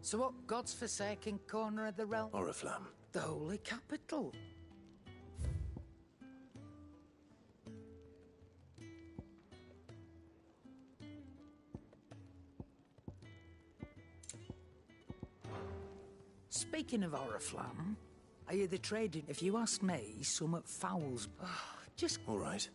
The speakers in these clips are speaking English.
So what God's forsaken corner of the realm? Oriflamme. The holy capital. Speaking of Oriflamme, are you the trading? If you ask me, summat fouls. Just... All right.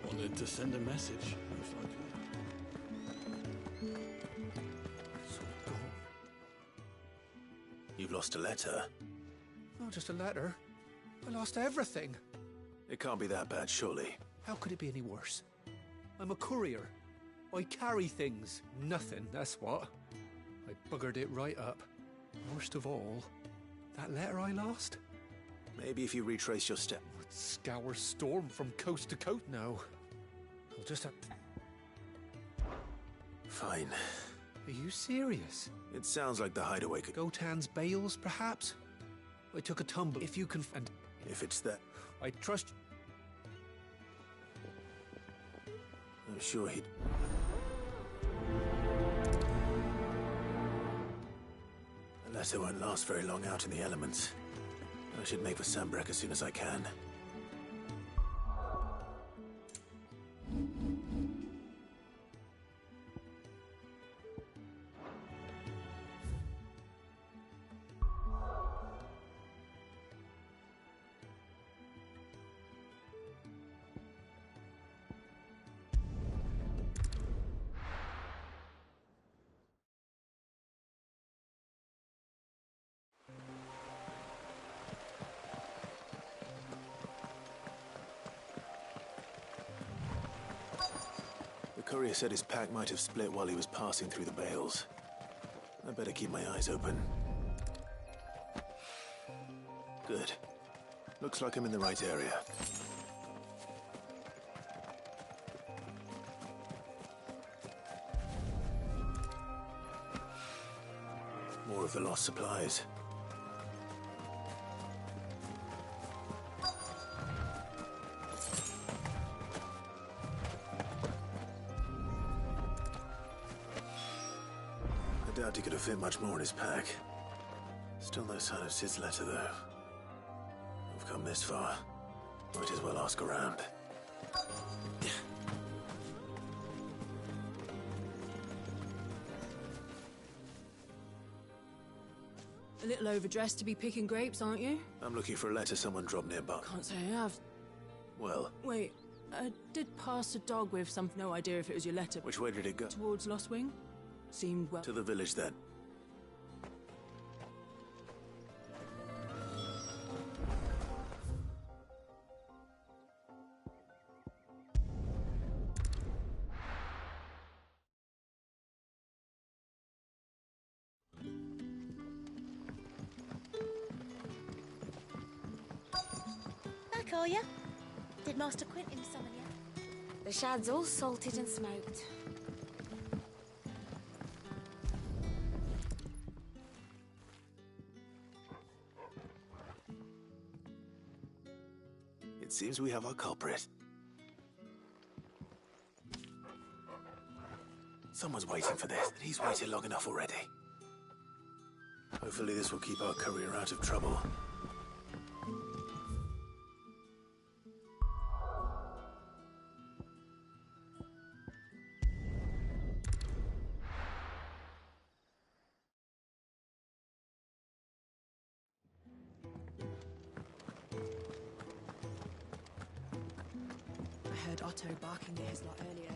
Wanted to send a message, most likely. You've lost a letter. Not just a letter. I lost everything. It can't be that bad, surely. How could it be any worse? I'm a courier. I carry things. Nothing, that's what. I buggered it right up. Worst of all, that letter I lost? Maybe if you retrace your step. Would scour storm from coast to coast now. I'll just have... Fine. Are you serious? It sounds like the hideaway could... Gotan's bales, perhaps? I took a tumble. If you can... And If it's that... I trust... I'm sure he'd... The letter won't last very long out in the elements. I should make for Sambrek as soon as I can. The courier said his pack might have split while he was passing through the bales. I better keep my eyes open. Good. Looks like I'm in the right area. More of the lost supplies. I doubt he could have fit much more in his pack. Still no sign of Sid's letter, though. I've come this far. Might as well ask around. A little overdressed to be picking grapes, aren't you? I'm looking for a letter someone dropped nearby. Can't say I have. Well, Wait, I did pass a dog with some... No idea if it was your letter. which way did it go? Towards Lost Wing? Seemed well... To the village, then. Back, are ya? Did Master Quentin summon ya? The shad's all salted and smoked. It seems we have our culprit. Someone's waiting for this, and he's waited long enough already. Hopefully this will keep our courier out of trouble. I heard Otto barking at his lot earlier.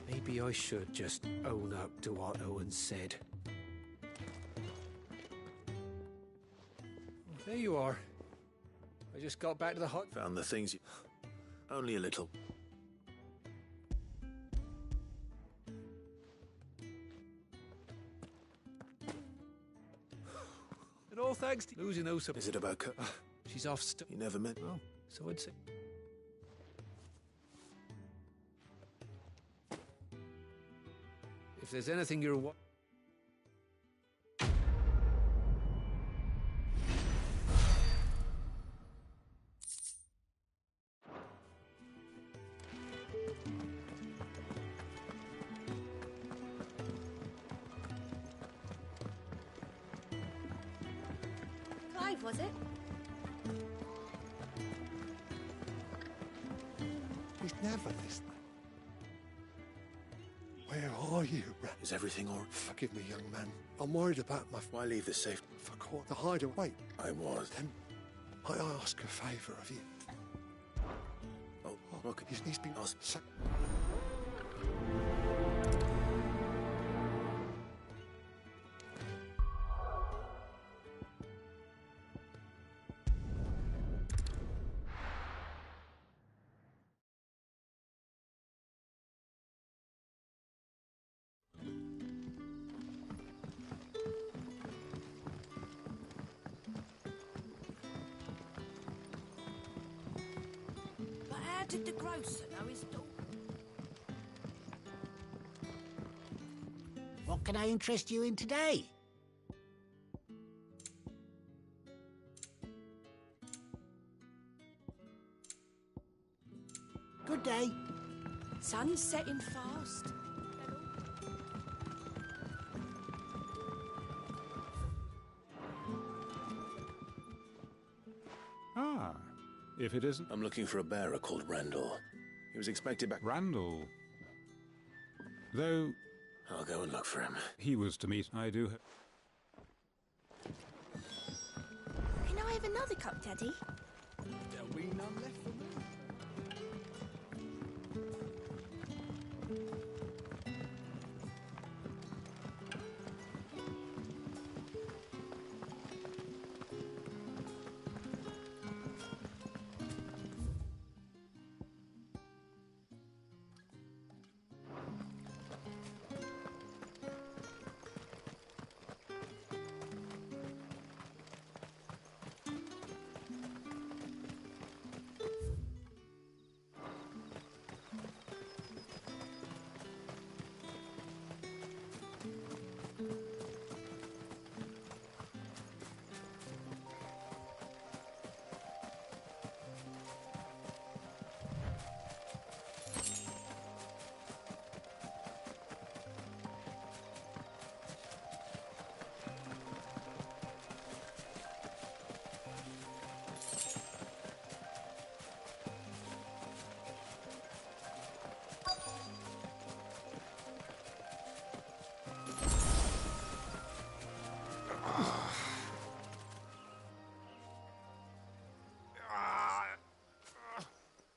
Maybe I should just own up to what Owen said. There you are. I just got back to the hut. Found the things you... Only a little. An But all thanks to losing those... Is it about she's off You never met... Oh, so I'd say... If there's anything you're... Clive, was it? He's never listening. Where are you, Rat? Is everything all right? Forgive me, young man. I'm worried about my... Why leave the safe? For caught the hideaway. I was. Then I ask a favour of you. Oh, look. He's been... But how did the grocer know his daughter? What can I interest you in today? Good day. Sun's setting fast. Ah, if it isn't... I'm looking for a bearer called Randall. He was expected back... Randall. Though... I'll go and look for him. He was to meet, I do... Can I have another cup, Daddy? There'll be none left for me.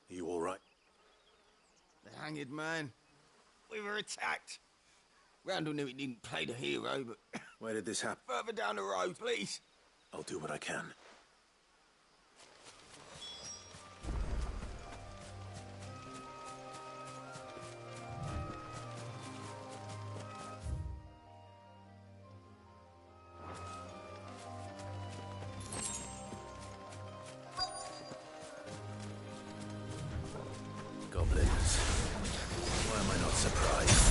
Are you all right? The hanged man. We were attacked. Randall knew he didn't play the hero, but... Where did this happen? Further down the road, please. I'll do what I can. Goblins. Why am I not surprised?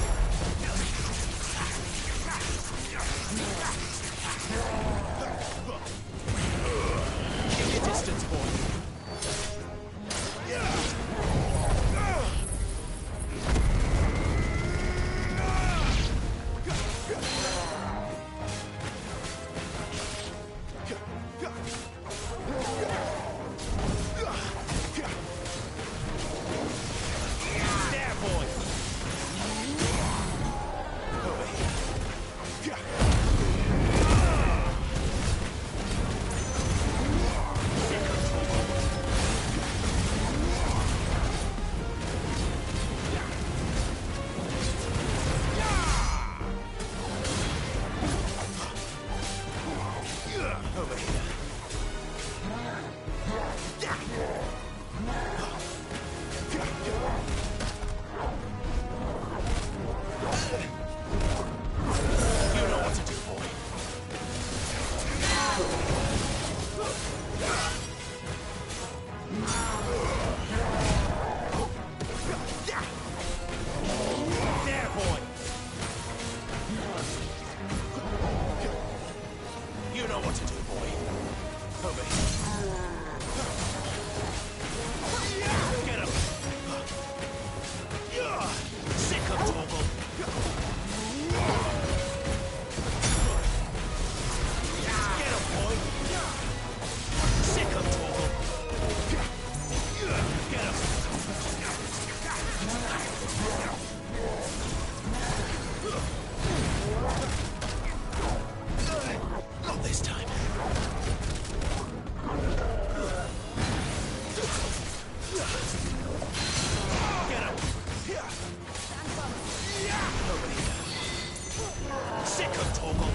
Sick of Torgal!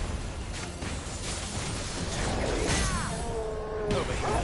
Over here.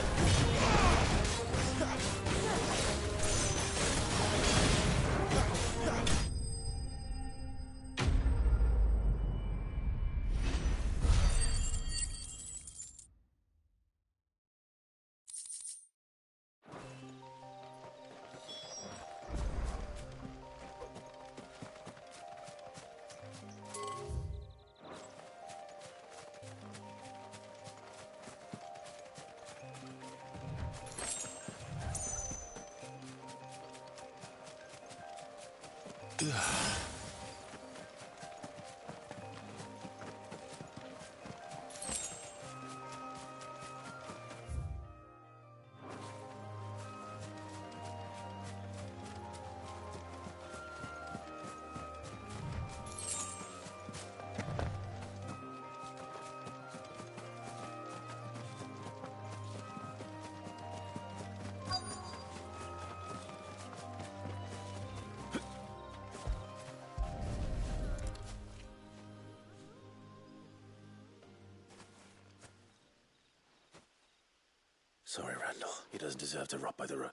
Sorry, Randall. He doesn't deserve to rot by the road.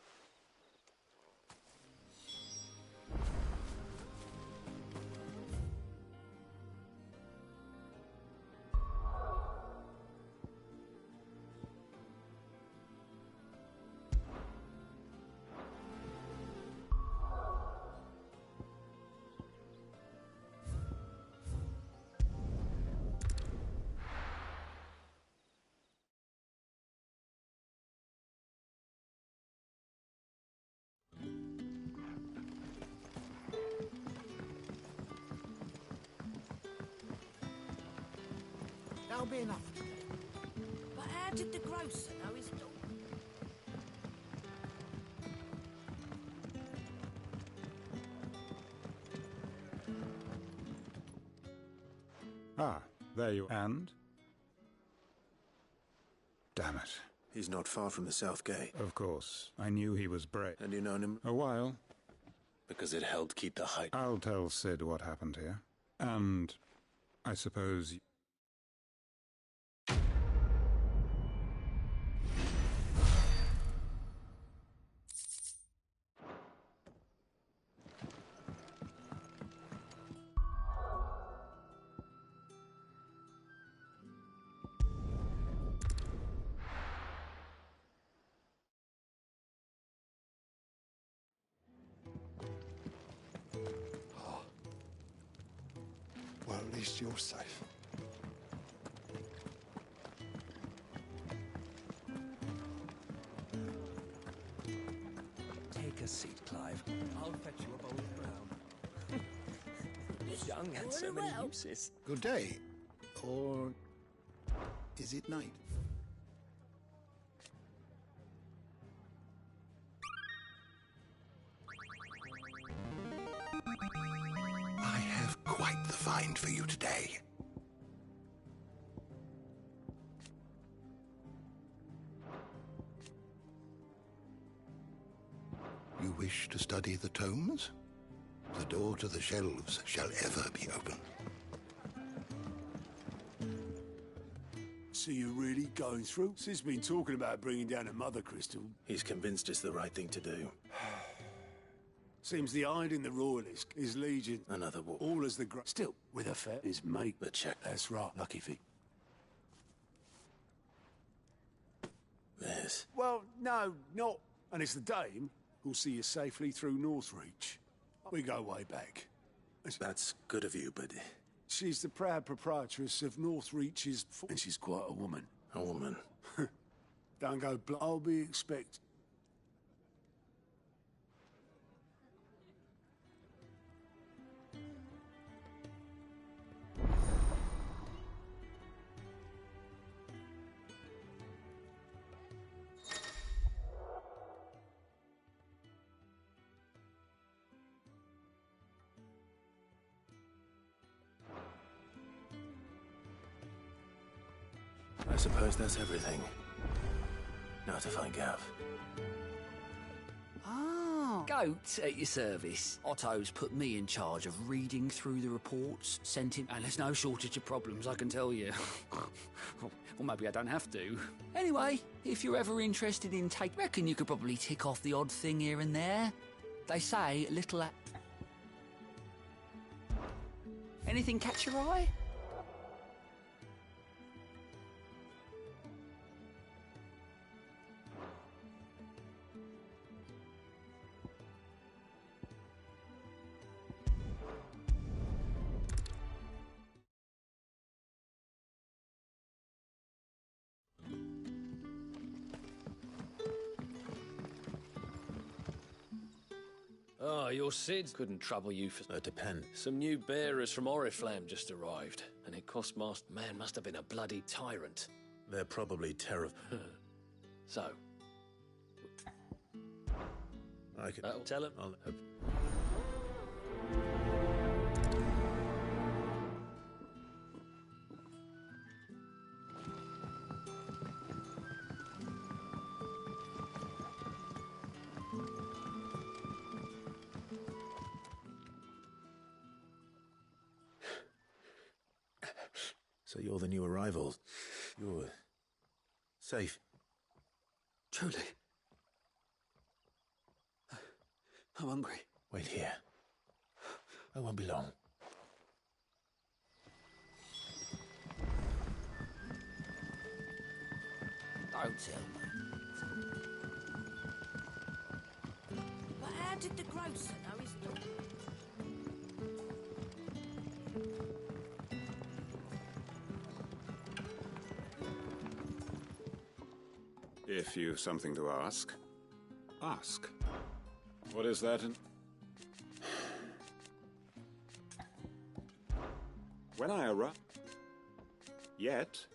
That'll be enough. But how did the grocer know his dog? Ah, there you... And? Damn it. He's not far from the South Gate. Of course. I knew he was brave. And you known him? A while. Because it helped keep the height. I'll tell Sid what happened here. And I suppose... Well, at least you're safe. Take a seat, Clive. I'll fetch you a bowl of brown. Young and so many uses. Good day. Or is it night? I have quite the find for you today. You wish to study the tomes? The door to the shelves shall ever be open. So you're really going through? Sid's been talking about bringing down a mother crystal. He's convinced it's the right thing to do. Seems the hiding the royalist is legion. Another war. All as the still with a fair his mate. The check. That's right. Lucky feet. This. Well, no, not. And it's the dame who'll see you safely through Northreach. We go way back. That's good of you, but... She's the proud proprietress of Northreach's... And she's quite a woman. A woman? Don't go I'll be expect. I suppose that's everything. Now to find Gav. Oh, Goat at your service. Otto's put me in charge of reading through the reports, sent him, and there's no shortage of problems, I can tell you. Well, maybe I don't have to. Anyway, if you're ever interested in reckon you could probably tick off the odd thing here and there. They say little... Anything catch your eye? Oh, your Sids couldn't trouble you for... It depends. Some new bearers from Oriflamme just arrived, and it cost Master... Man must have been a bloody tyrant. They're probably terrible. So? I can... tell him. So you're the new arrival. You're... safe. Truly. I'm hungry. Wait here. I won't be long. Don't tell me. But how did the grocer know his dog? If you've something to ask, ask. What is that? When I arrive... Yet...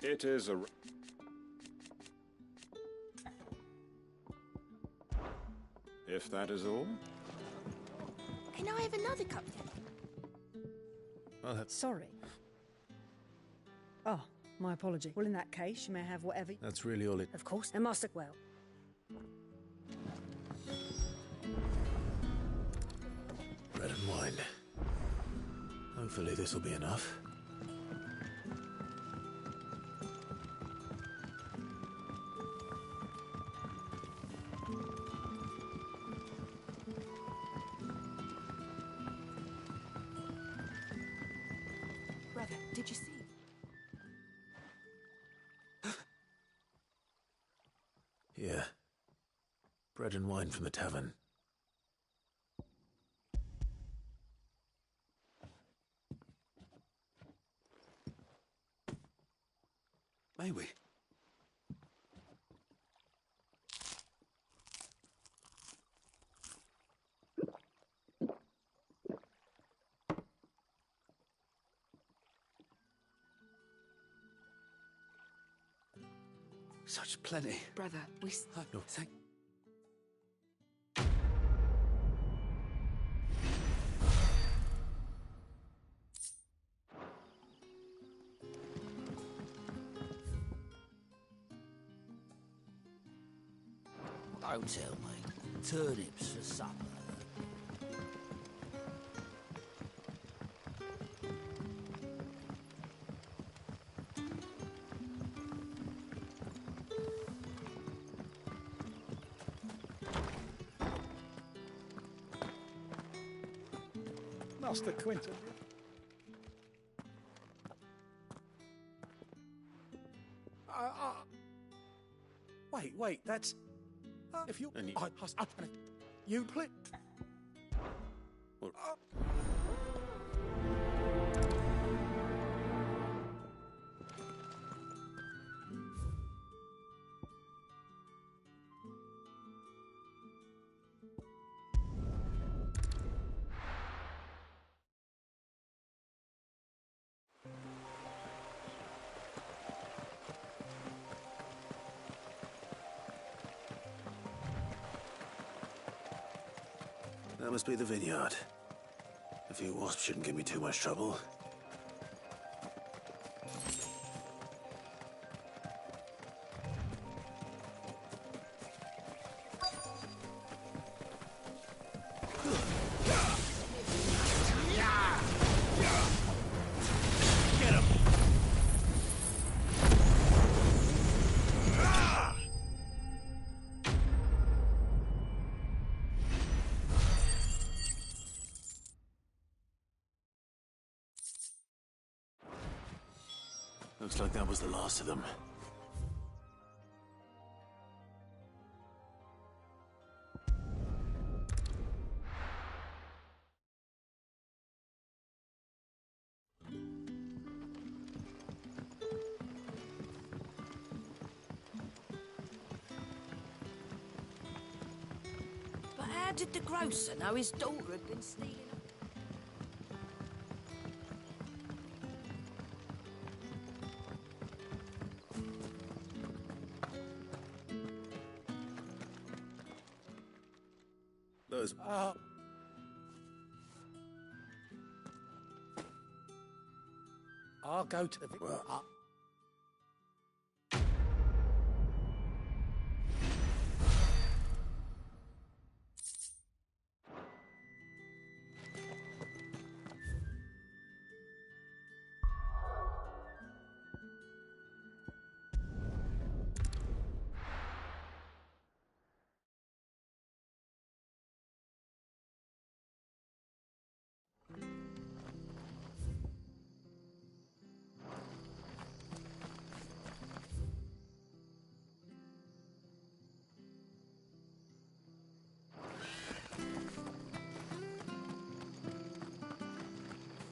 It is a... If that is all... Can I have another cupcake? I'll have... Sorry. Oh, my apology. Well, in that case, you may have whatever... That's really all it... Of course. And Master... Well... Bread and wine. Hopefully this will be enough. Brother, did you see? Yeah. Bread and wine from the tavern. May we? Such plenty. Brother, we... No, thank... Don't tell me. Turnips for supper. Master Quinton. Wait, that's... if you... you play... Well, that must be the vineyard. A few wasps shouldn't give me too much trouble. Looks like that was the last of them. But how did the grocer know his daughter had been stealing? Those... I'll go to the... Well...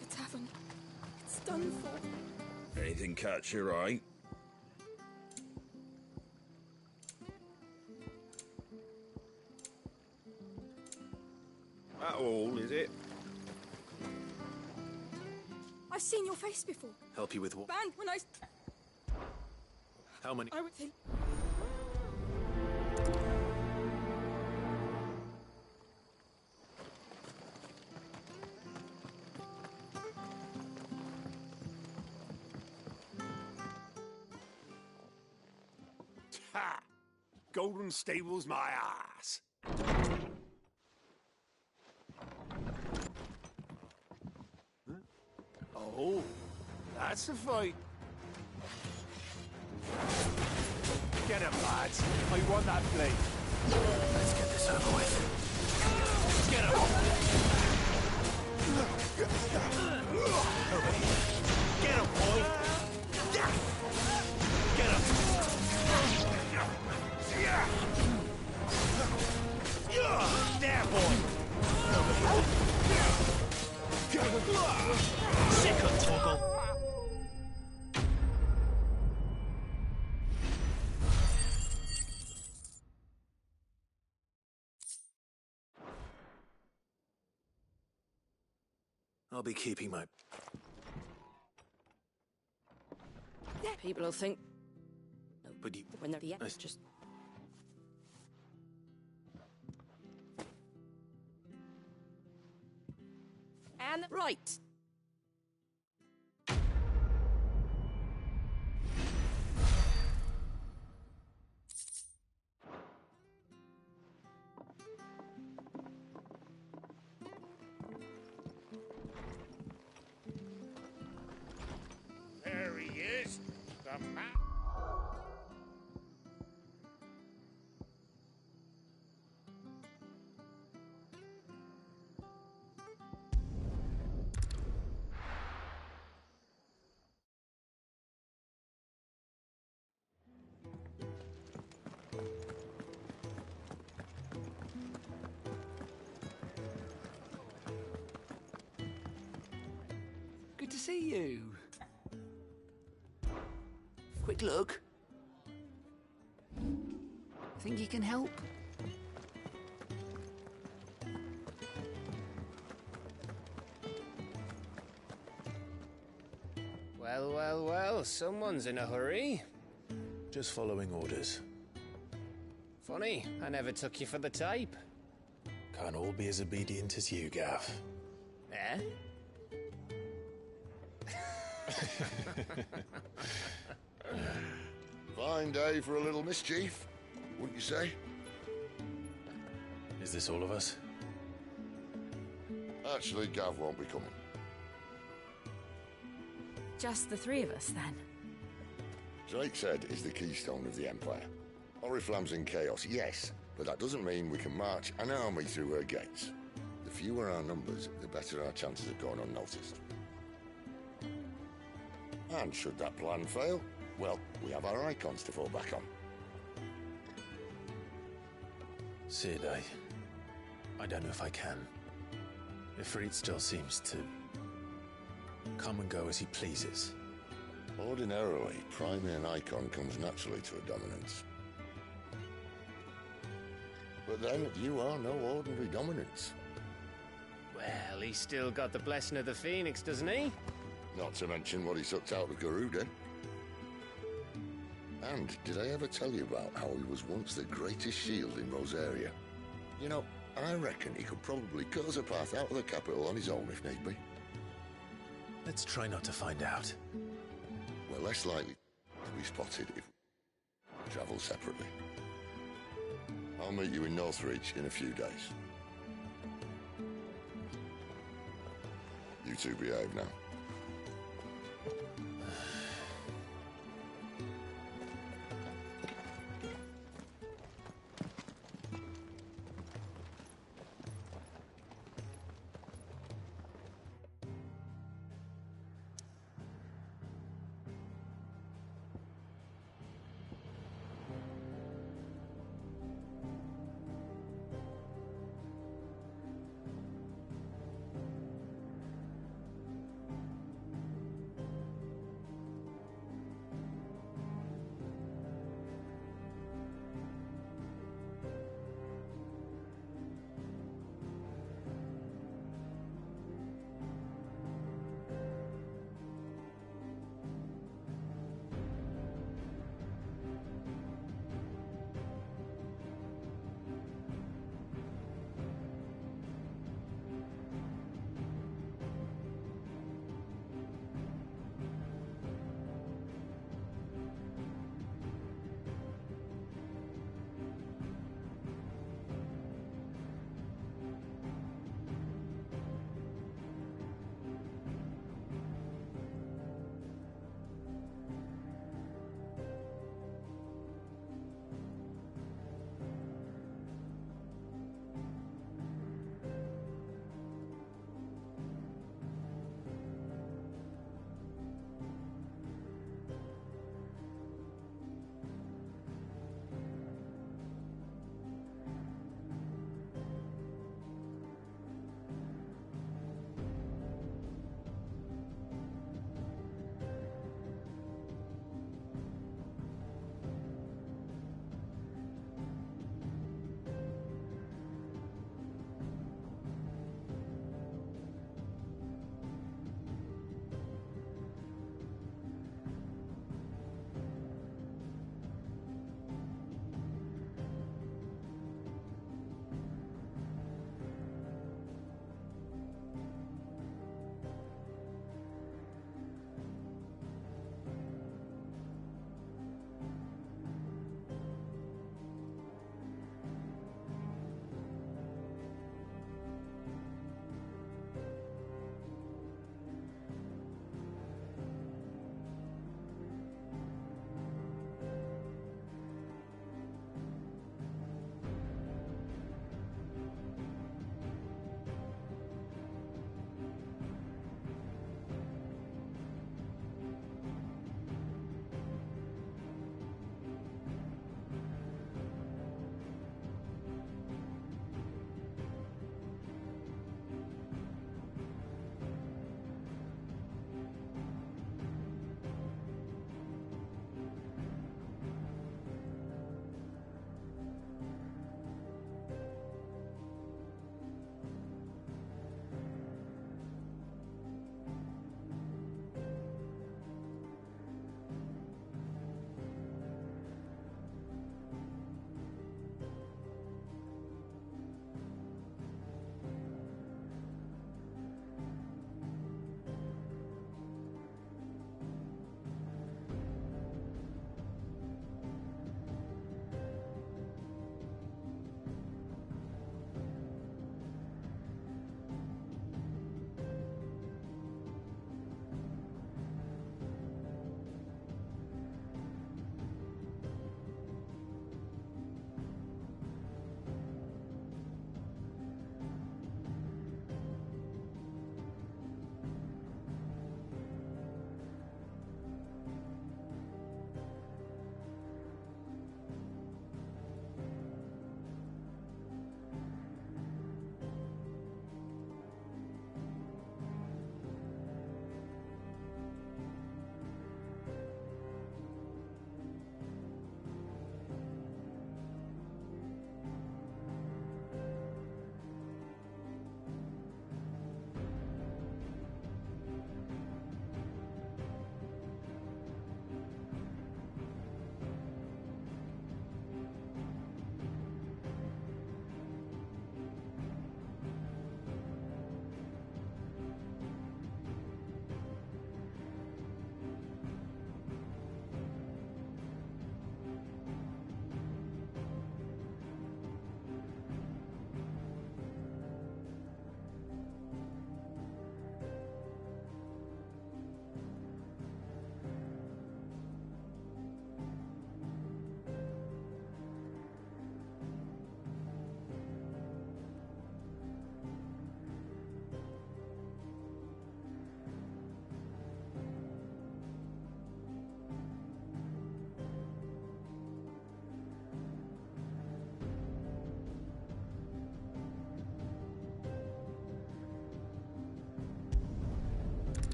The tavern. It's done for. Anything catch your eye? That all, is it? I've seen your face before. Help you with what? Banned when I... How many? I would think... Ha! Golden Stable's my ass. Huh? Oh, that's a fight. Get him, lads. I want that blade. Let's get this over with. Get him! Over here. Get him, boy! Get him! There, boy! Sick of Toggle! I'll be keeping my... People will think... But you... When they're the end, just... And... Right. There he is, the man. Good to see you. Quick look. Think you can help? Well, well, well, someone's in a hurry. Just following orders. Funny, I never took you for the type. Can't all be as obedient as you, Gaff. Eh? Fine day for a little mischief, wouldn't you say? Is this all of us? Actually, Gav won't be coming. Just the three of us, then. Drake's Head is the keystone of the Empire. Oriflamme's in chaos, yes, but that doesn't mean we can march an army through her gates. The fewer our numbers, the better our chances of going unnoticed. And should that plan fail, well, we have our icons to fall back on. Sid, I don't know if I can. Ifrit still seems to come and go as he pleases. Ordinarily, priming an icon comes naturally to a dominance. But then, you are no ordinary dominance. Well, he's still got the blessing of the Phoenix, doesn't he? Not to mention what he sucked out of Garuda. And did I ever tell you about how he was once the greatest shield in Rosaria? You know, I reckon he could probably cut us a path out of the capital on his own if need be. Let's try not to find out. We're less likely to be spotted if we travel separately. I'll meet you in Northreach in a few days. You two behave now.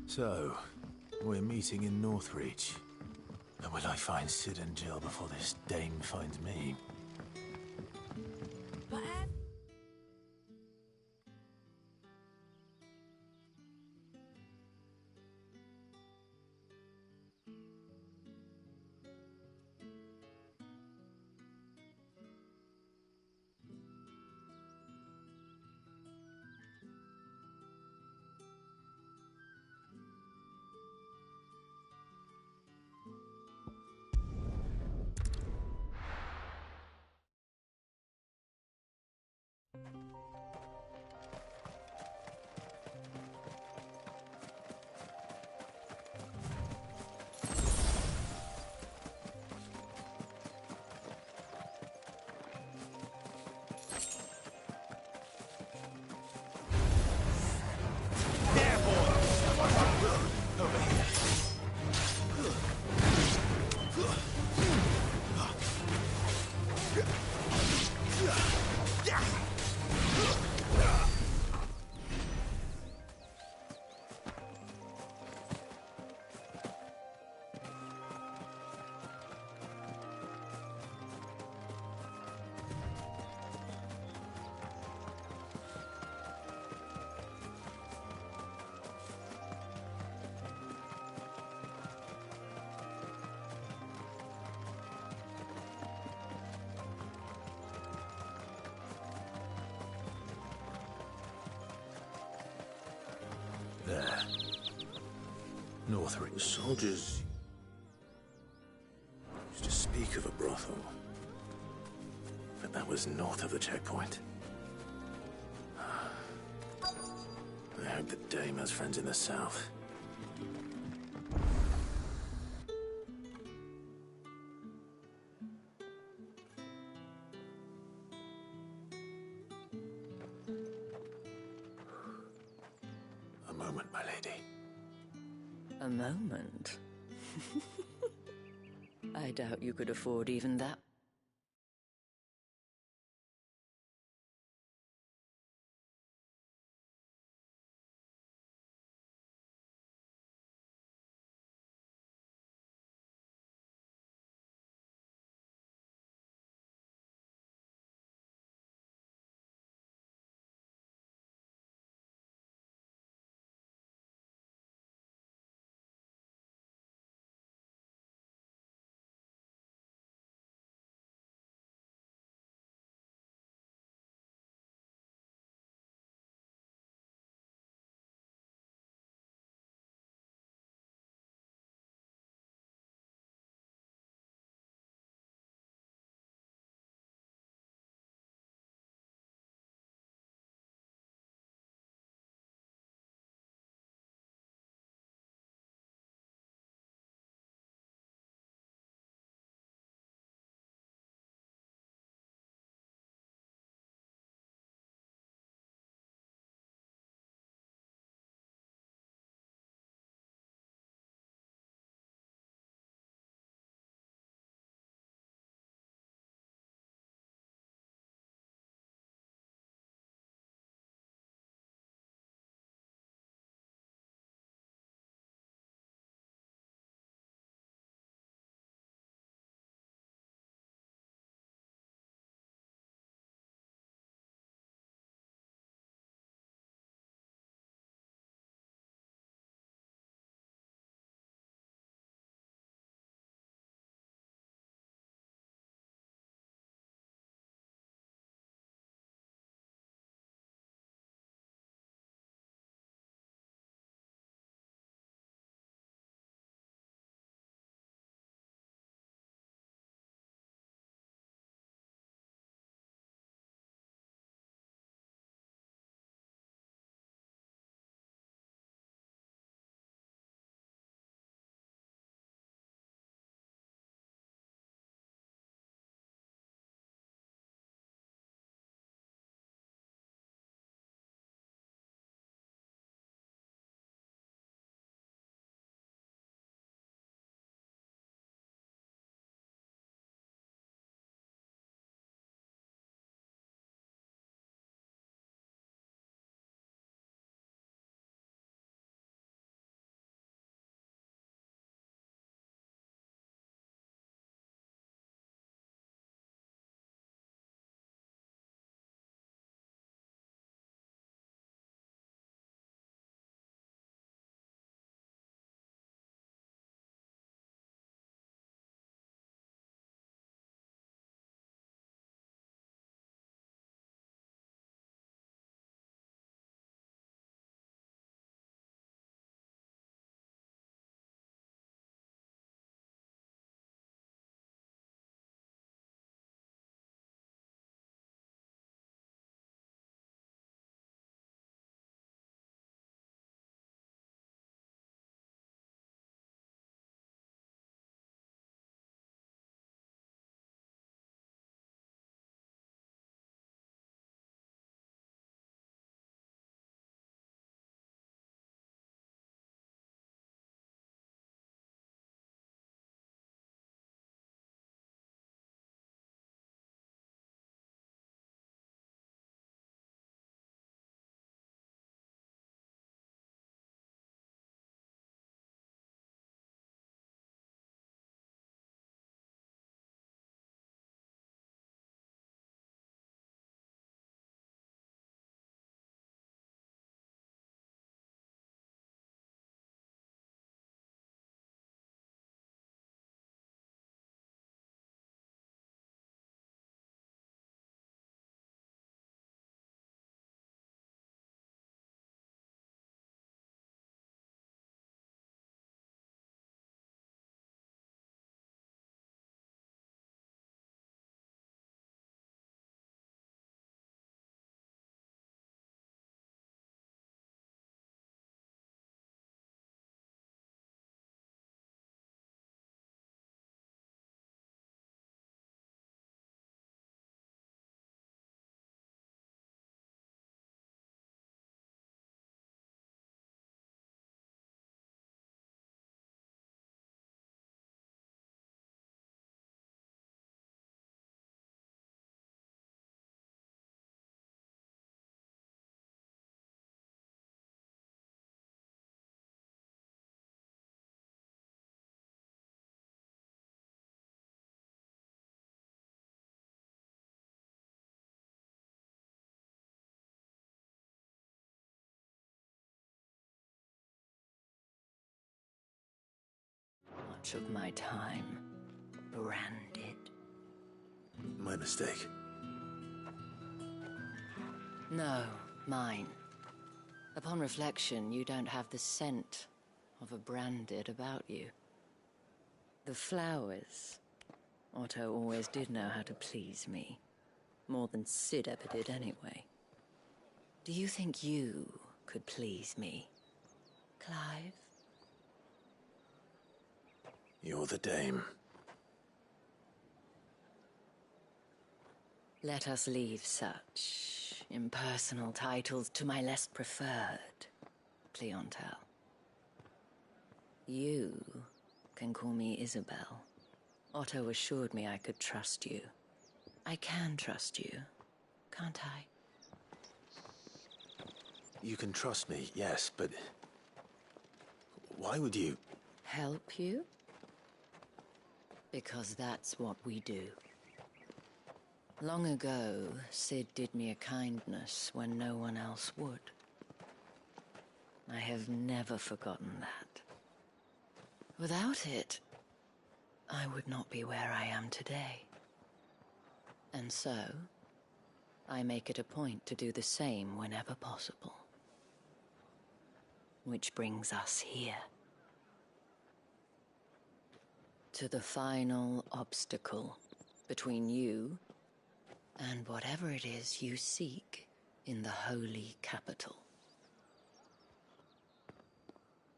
So, we're meeting in Northreach. And will I find Sid and Jill before this dame finds me? But There. Northreach. The soldiers used to speak of a brothel. But that was north of the checkpoint. I hope that Dame has friends in the south. A moment, my lady. A moment? I doubt you could afford even that much of my time branded. My mistake. No, mine. Upon reflection, you don't have the scent of a branded about you. The flowers. Otto always did know how to please me. More than Sid ever did anyway. Do you think you could please me, Clive? You're the dame. Let us leave such impersonal titles to my less preferred clientele. You can call me Isabel. Otto assured me I could trust you. I can trust you, can't I? You can trust me, yes, but... why would you... Help you? Because that's what we do. Long ago, Sid did me a kindness when no one else would. I have never forgotten that. Without it, I would not be where I am today. And so, I make it a point to do the same whenever possible. Which brings us here. To the final obstacle between you and whatever it is you seek in the holy capital.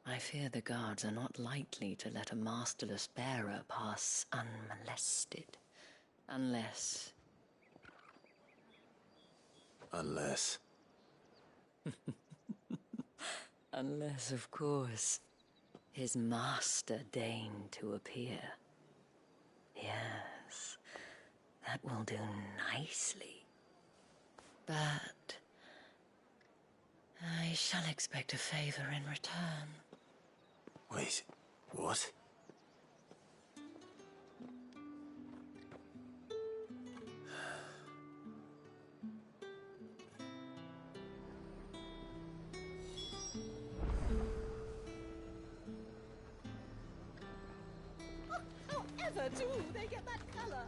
I fear the guards are not likely to let a masterless bearer pass unmolested. Unless... Unless... Unless, of course, his master deigned to appear. Yes, that will do nicely. But... I shall expect a favor in return. Wait, what? However do they get that colour?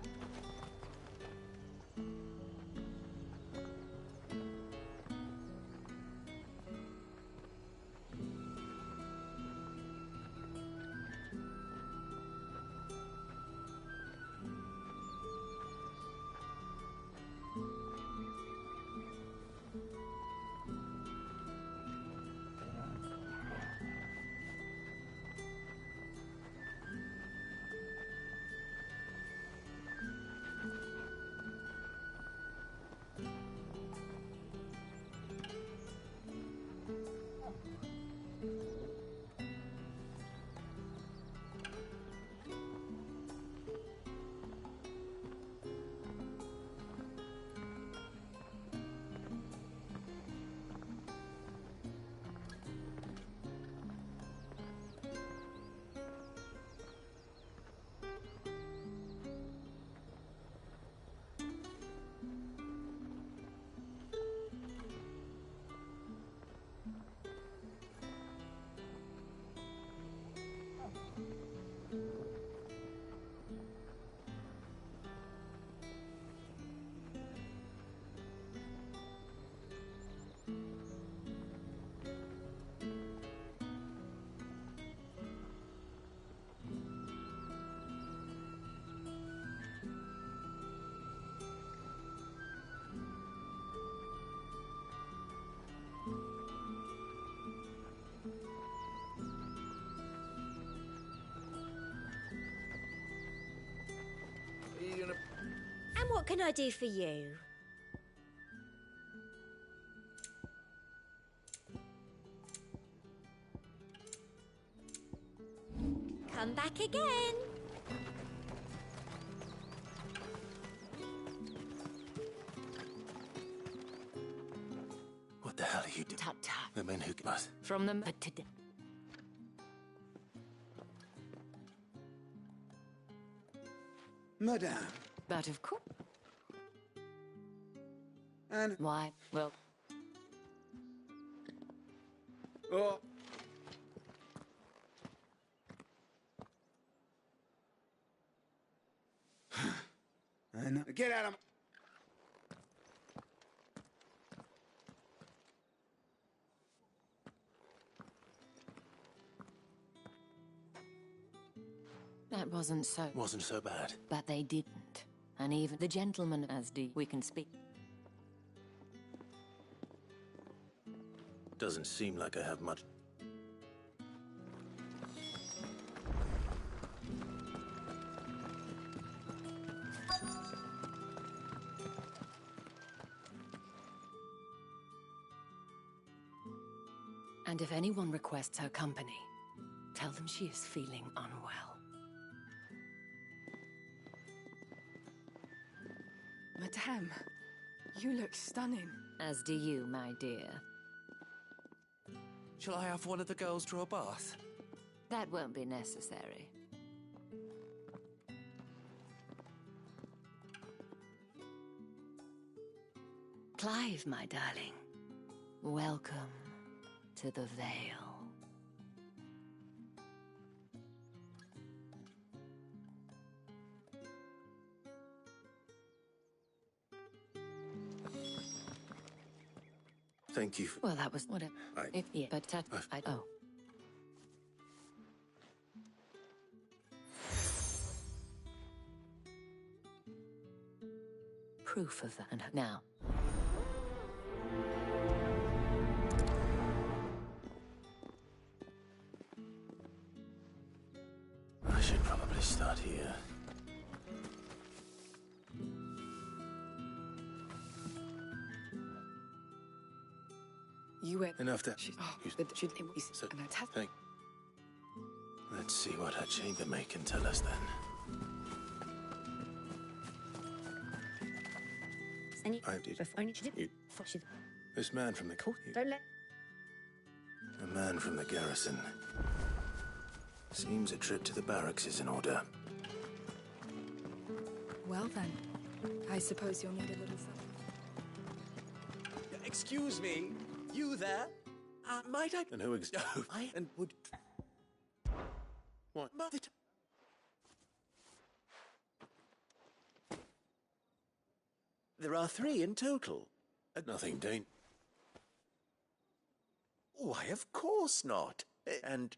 And what can I do for you? Come back again. What the hell are you doing? Tut tut. The men who... What? From them... Madame. But of course... And... Why? Well... Oh. And Get out of... That wasn't so... Wasn't so bad. But they didn't. And even the gentleman as we can speak. Doesn't seem like I have much. And if anyone requests her company, tell them she is feeling unwell. Madame, you look stunning. As do you, my dear. Shall I have one of the girls draw a bath? That won't be necessary. Clive, my darling. Welcome to the Vale. Thank you. Well, that was whatever. Yeah, but oh. Proof of that. And now. I should probably start here. You were... Enough to... Thank... Let's see what her chambermaid can tell us then. I did. This man from the... Don't let... A man from the garrison. Seems a trip to the barracks is in order. Well then, I suppose you'll need a little something. Excuse me, you there? Might I... And who and would... What? There are 3 in total. Nothing, Dane. Why, of course not. And...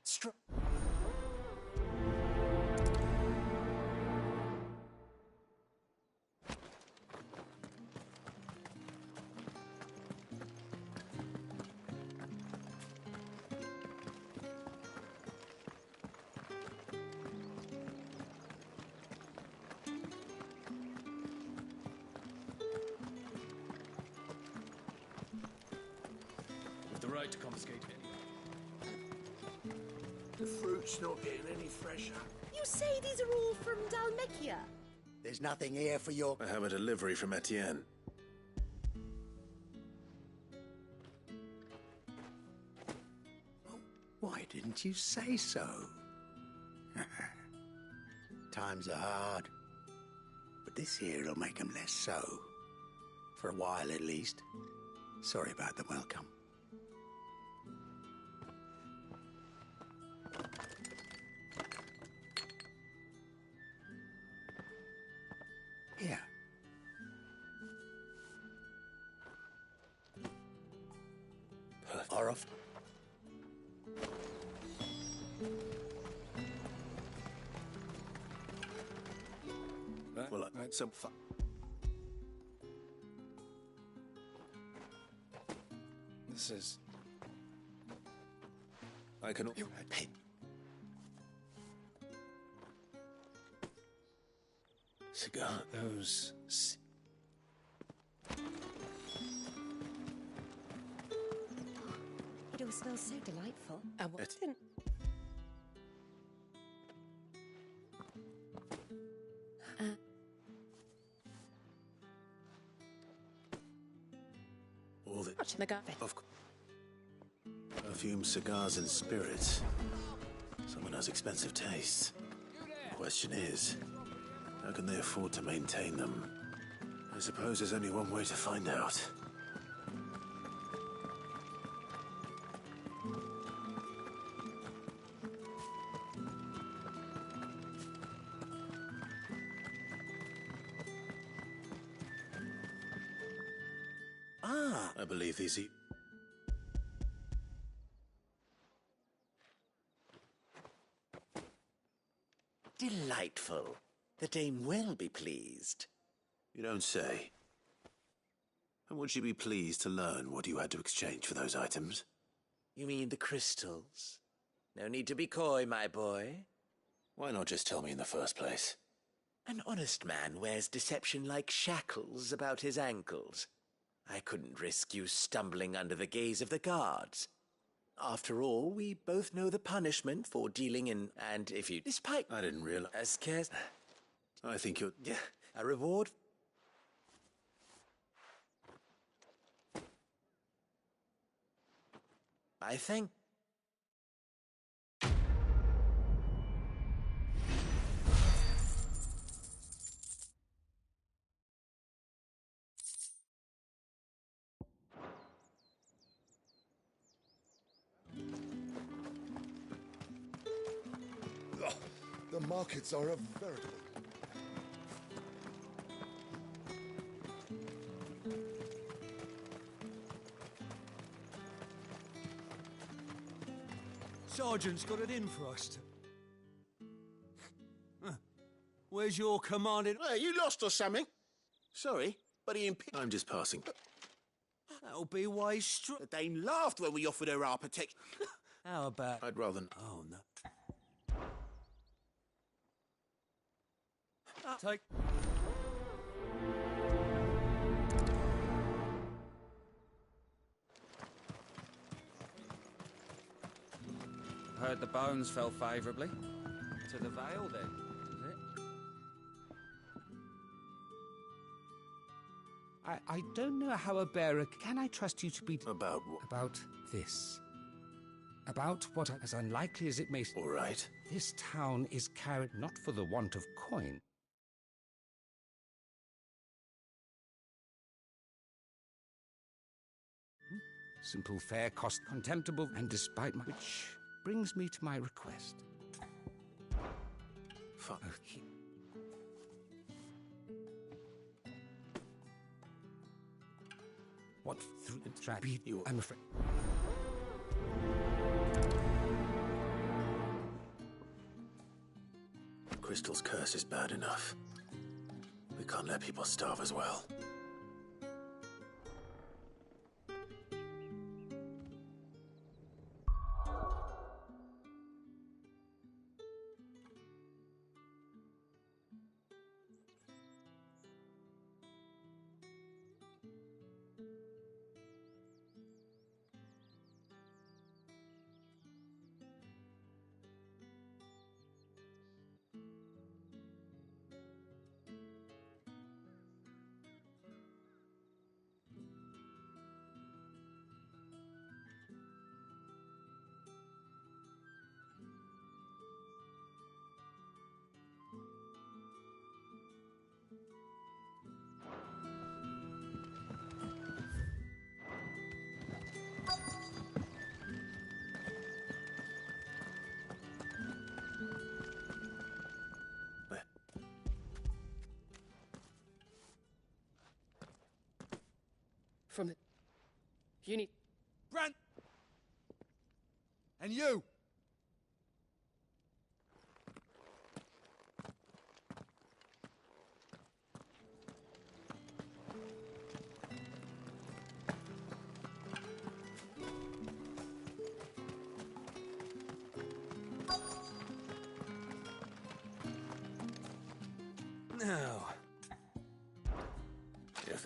The right to confiscate any. The fruit's not getting any fresher. You say these are all from Dalmechia? There's nothing here for your... I have a delivery from Etienne. Why didn't you say so? Times are hard. But this here'll make 'em less so. For a while, at least. Sorry about the welcome. Here. Orof. Well, that's some fun. This is... I can... Hey. Cigar. Those... It all smells so delightful. And what didn't... All the... Of Perfume, cigars, and spirits. Someone has expensive tastes. The question is, how can they afford to maintain them? I suppose there's only one way to find out. Ah! I believe these Delightful. The dame will be pleased. You don't say. And would she be pleased to learn what you had to exchange for those items? You mean the crystals? No need to be coy, my boy. Why not just tell me in the first place? An honest man wears deception like shackles about his ankles. I couldn't risk you stumbling under the gaze of the guards. After all, we both know the punishment for dealing in, and if you... Despite... I didn't realize... As cares... I think you're... Yeah, a reward... I think... The markets are a veritable... Sergeant's got it in for us. Where's your commanding... Hey, you lost or something? Sorry, but he I'm just passing. That'll be why he's The dame laughed when we offered her our protection. How about... I'd rather... Oh, no. Take... Heard the bones fell favourably. To the Vale, then, is it? I don't know how a bearer... Can I trust you to be... About what? About this. About what, as unlikely as it may... All right. This town is carried not for the want of coin. Simple fare, cost contemptible, and despite my... Which brings me to my request. Fuck. What through the trap? I'm afraid. Crystal's curse is bad enough. We can't let people starve as well. From the... You need... Brent! And you! Now... If...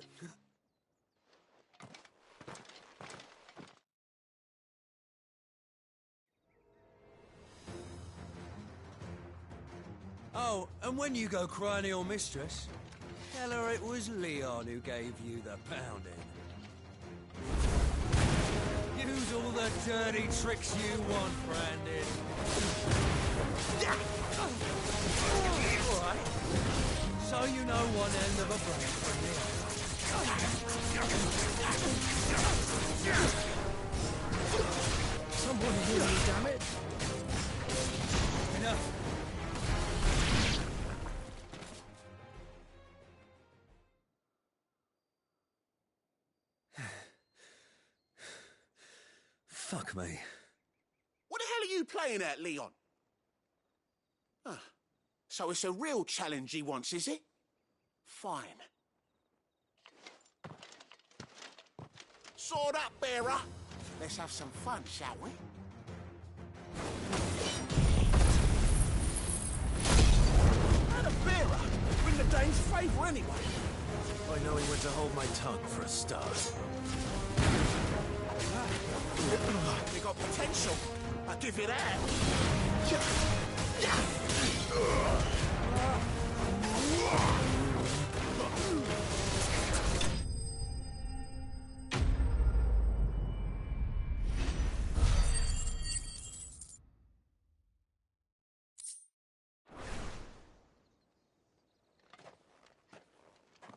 Oh, and when you go crying to your mistress, tell her it was Leon who gave you the pounding. Use all the dirty tricks you want, Brandon. All right. So you know one end of a blade from the other. Someone hear me, damn it. Enough. Fuck me. What the hell are you playing at, Leon? Ah, so it's a real challenge he wants, is it? Fine. Sword up, bearer. Let's have some fun, shall we? And a bearer! Win the Dane's favour anyway. By knowing when to hold my tongue for a start. You got potential. I'll give you that.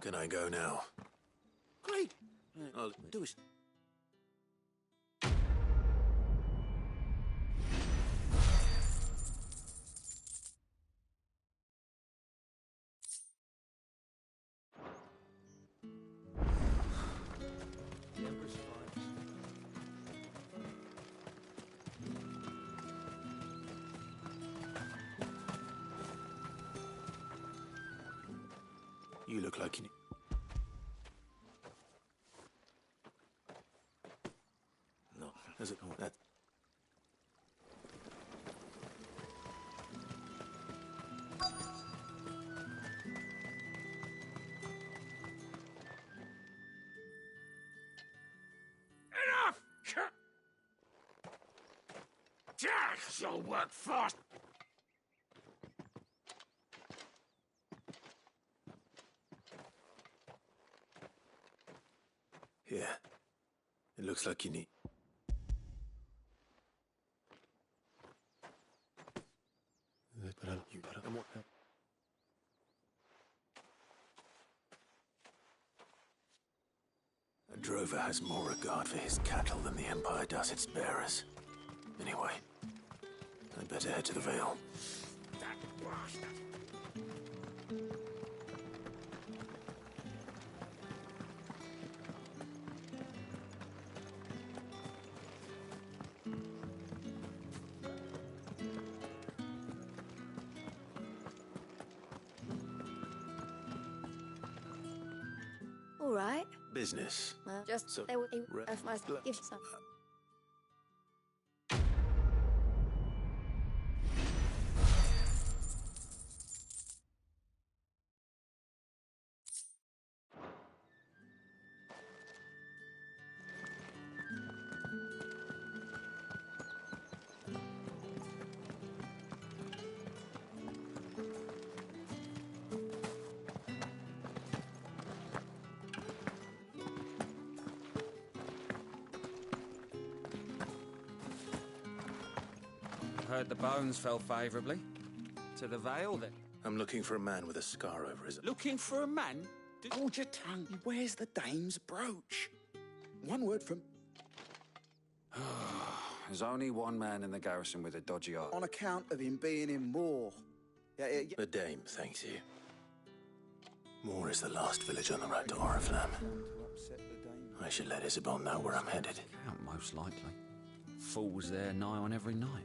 Can I go now? Great. I'll do it. You look like you need... No. Is it? That... Enough! Jack, you'll work fast. Yeah. It looks like you need... A drover has more regard for his cattle than the Empire does its bearers. Anyway, I'd better head to the Vale. That bastard. All right. Business. Well, just So, they will re- if I give some. Heard the bones fell favourably. To the Vale, then. I'm looking for a man with a scar over his... Looking for a man? Hold your tongue. Where's the dame's brooch? One word from... There's only one man in the garrison with a dodgy eye. On account of him being in Moor. Yeah. The dame thanks you. Moor is the last village on the road to Oriflamme. I should let Isabel know where I'm headed. Count, most likely. Fools there nigh on every night.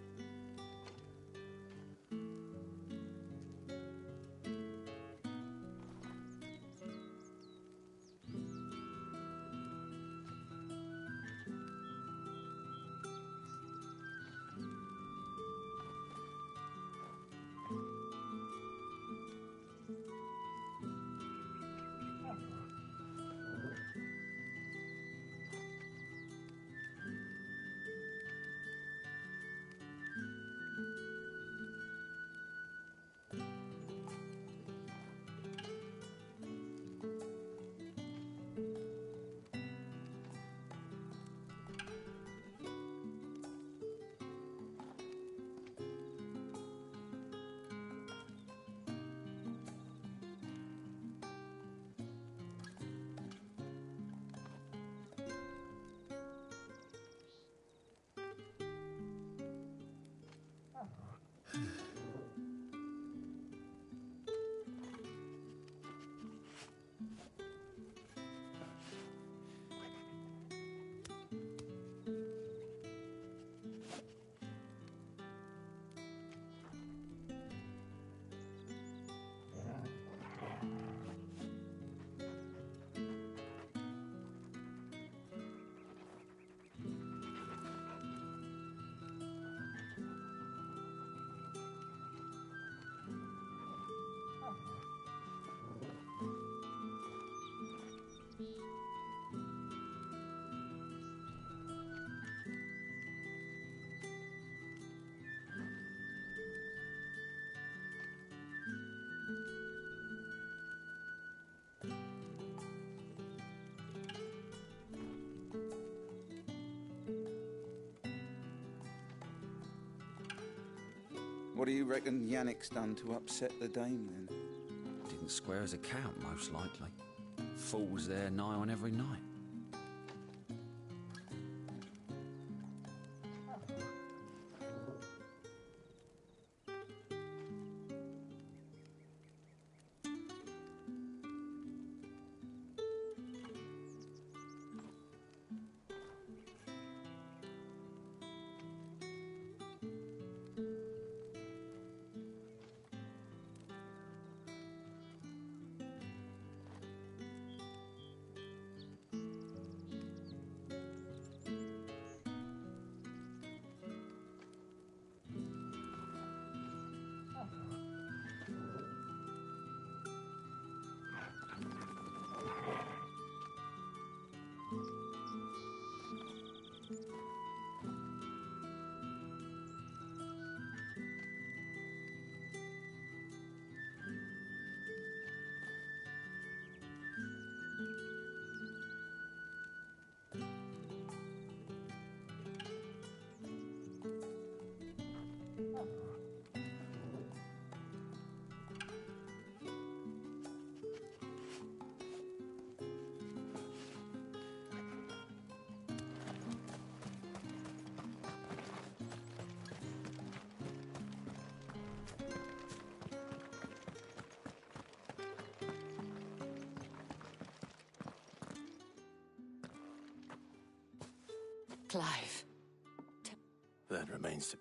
What do you reckon Yannick's done to upset the dame, then? Didn't square his account, most likely. Fool's there nigh on every night. Clive. That remains to...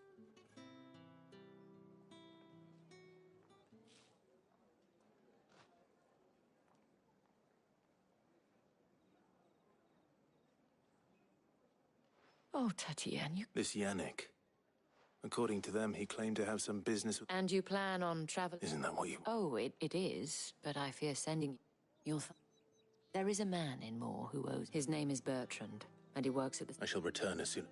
Oh, Tatiana, you... This Yannick. According to them, he claimed to have some business with... And you plan on travel... Isn't that what you... Oh, it is, but I fear sending you... There is a man in Moore who owes... His name is Bertrand, and he works at the... I shall return as soon...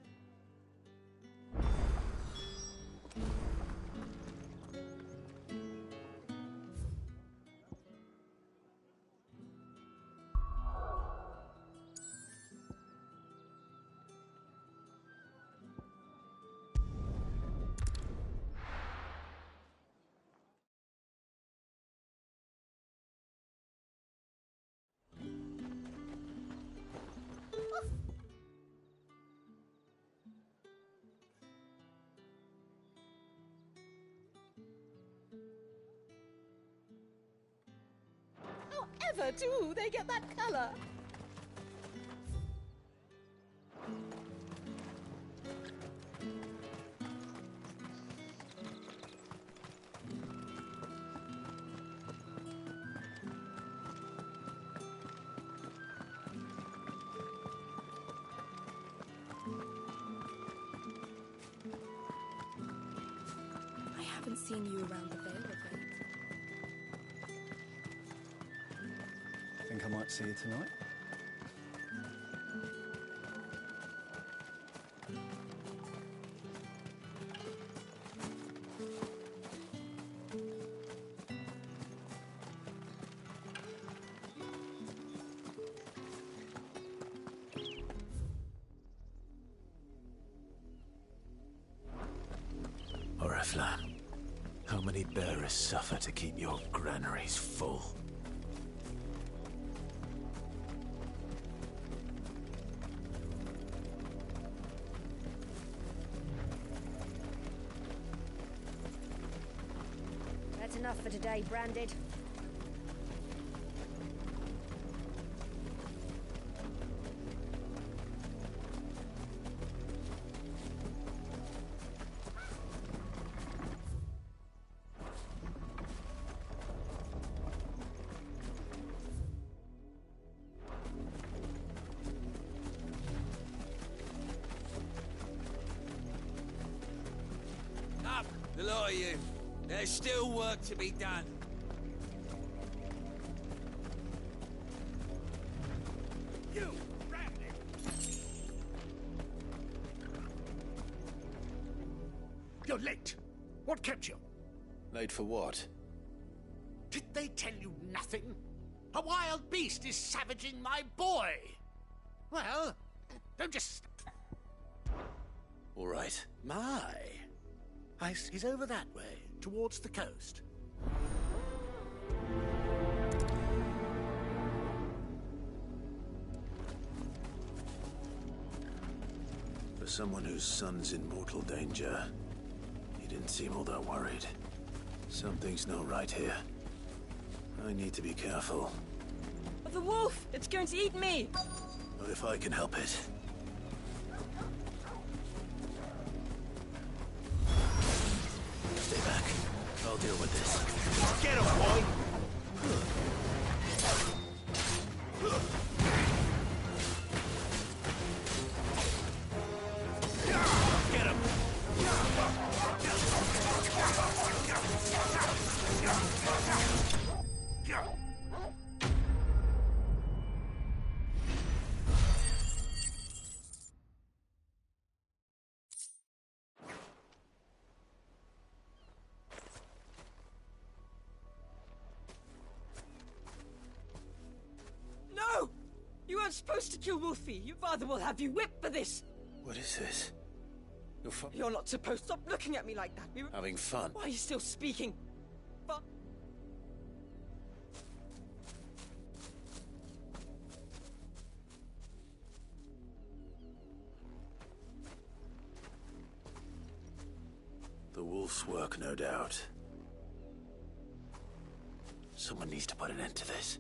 However do they get that colour? I haven't seen you around the Vale of late. Think I might see you tonight? Oriflamme, how many bearers suffer to keep your granaries full? That's enough for today, Branded. Up, the lot of you. There's still work to be done. You, Brandon! You're late. What kept you? Late for what? Did they tell you nothing? A wild beast is savaging my boy. Well, don't just... All right. My. He's over that way, towards the coast. For someone whose son's in mortal danger, he didn't seem all that worried. Something's not right here. I need to be careful. The wolf! It's going to eat me! Not if I can help it. Stay back. I'll deal with this. Get him, boy! Get him! No! You weren't supposed to kill Wolfie. Your father will have you whipped for this. What is this? You're not supposed to stop looking at me like that. We were Having fun. Why are you still speaking? But The wolf's work, no doubt. Someone needs to put an end to this.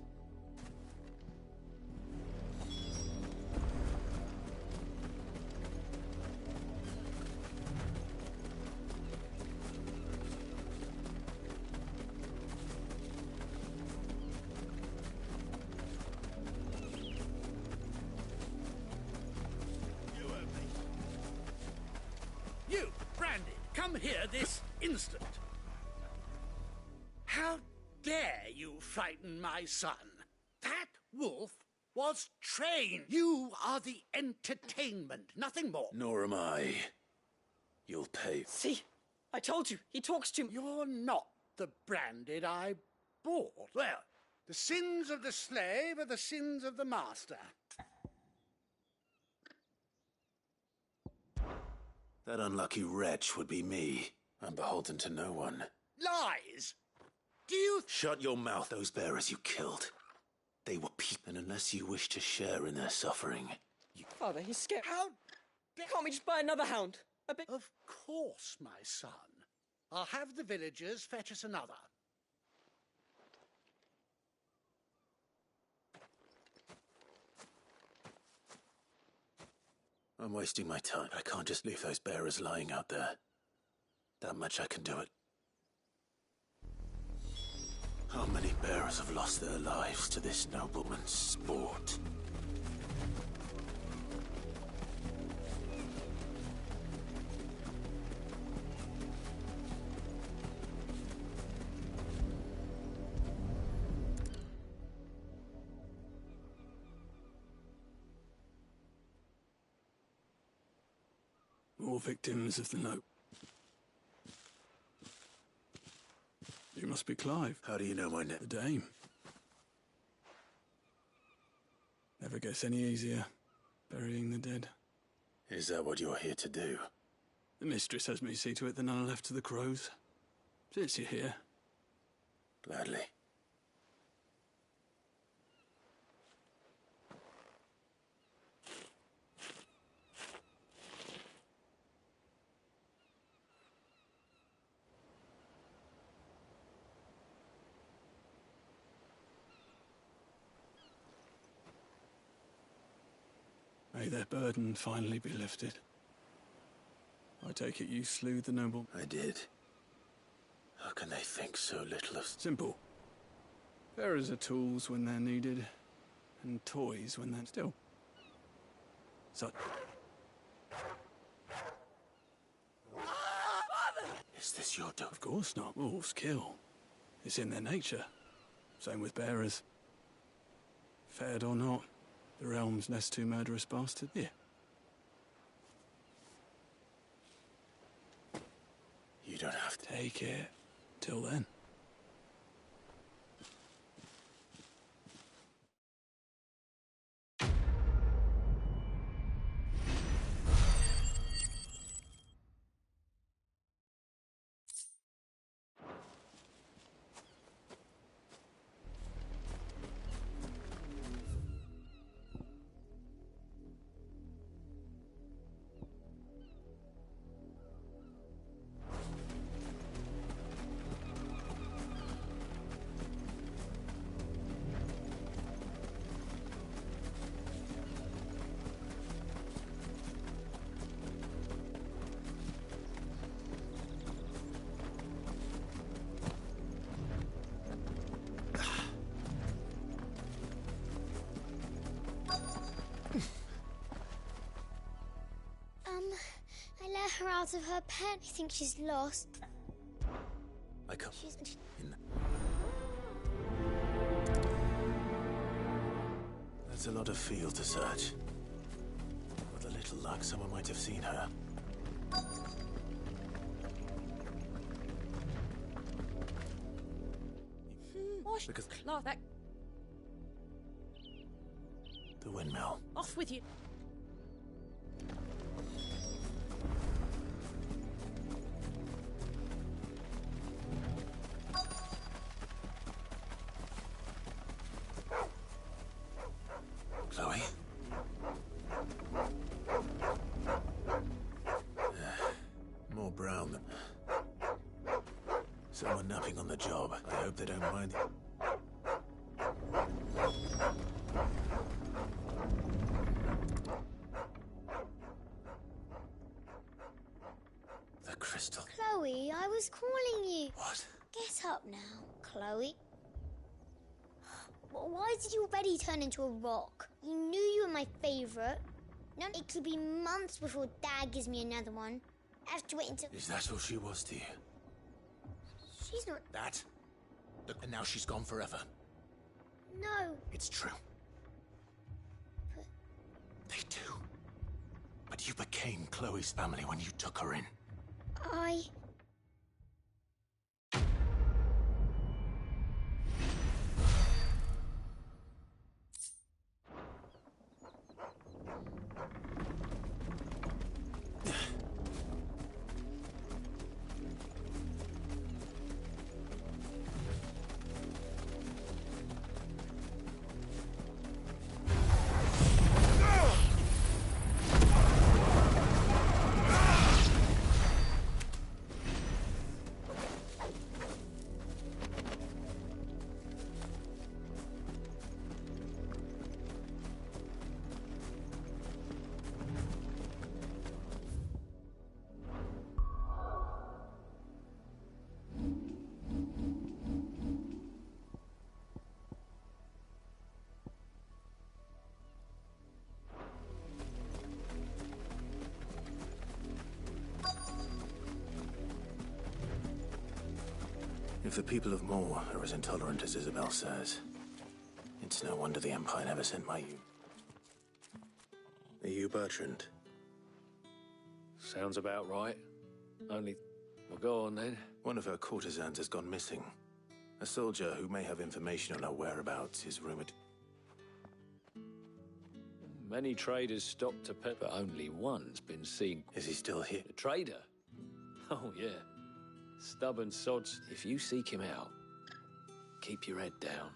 You, Branded, come here this instant. How dare you frighten my son? That wolf was trained. You are the entertainment, nothing more. Nor am I. You'll pay. see, I told you, he talks to me. You're not the Branded I bought. Well, the sins of the slave are the sins of the master. That unlucky wretch would be me. I'm beholden to no one. Lies! Do you... Shut your mouth, those bearers you killed. They were people, and unless you wish to share in their suffering... Father, he's scared. How? Can't we just buy another hound? A bit. Of course, my son. I'll have the villagers fetch us another. I'm wasting my time. I can't just leave those bearers lying out there. That much I can do it. How many bearers have lost their lives to this nobleman's sport? More victims of the note. You must be Clive. How do you know my name? The Dame. Never gets any easier, burying the dead. Is that what you're here to do? The mistress has me see to it that none are left to the crows. Since you're here. Gladly. May their burden finally be lifted. I take it you slew the noble. I did. How can they think so little of... Simple. Bearers are tools when they're needed, and toys when they're still. So... Is this your doing? Of course not. Wolves kill. It's in their nature. Same with bearers. Fed or not, the realm's next two murderous bastard. Here. You don't have to. Take it. Till then. out of her pen. I think she's lost. I come She's... in. That's a lot of field to search. With a little luck, someone might have seen her. Because Laugh that the windmill. off with you. Chloe? More brown than... Someone napping on the job. I hope they don't mind. The crystal. Chloe, I was calling you. What? Get up now, Chloe. Why did you already turn into a rock? You knew you were my favourite. Now it could be months before Dad gives me another one. I have to wait until... Is that all she was to you? She's not... That? Look, and now she's gone forever. No. It's true. But... They do. But you became Chloe's family when you took her in. I... If the people of Moor are as intolerant as Isabel says, it's no wonder the Empire never sent my you. Are you Bertrand? Sounds about right. Only... Well, go on then. One of her courtesans has gone missing. A soldier who may have information on her whereabouts is rumored. Many traders stopped to pet, but only one's been seen. Is he still here? The trader? Oh, yeah. Stubborn sods. If you seek him out, keep your head down.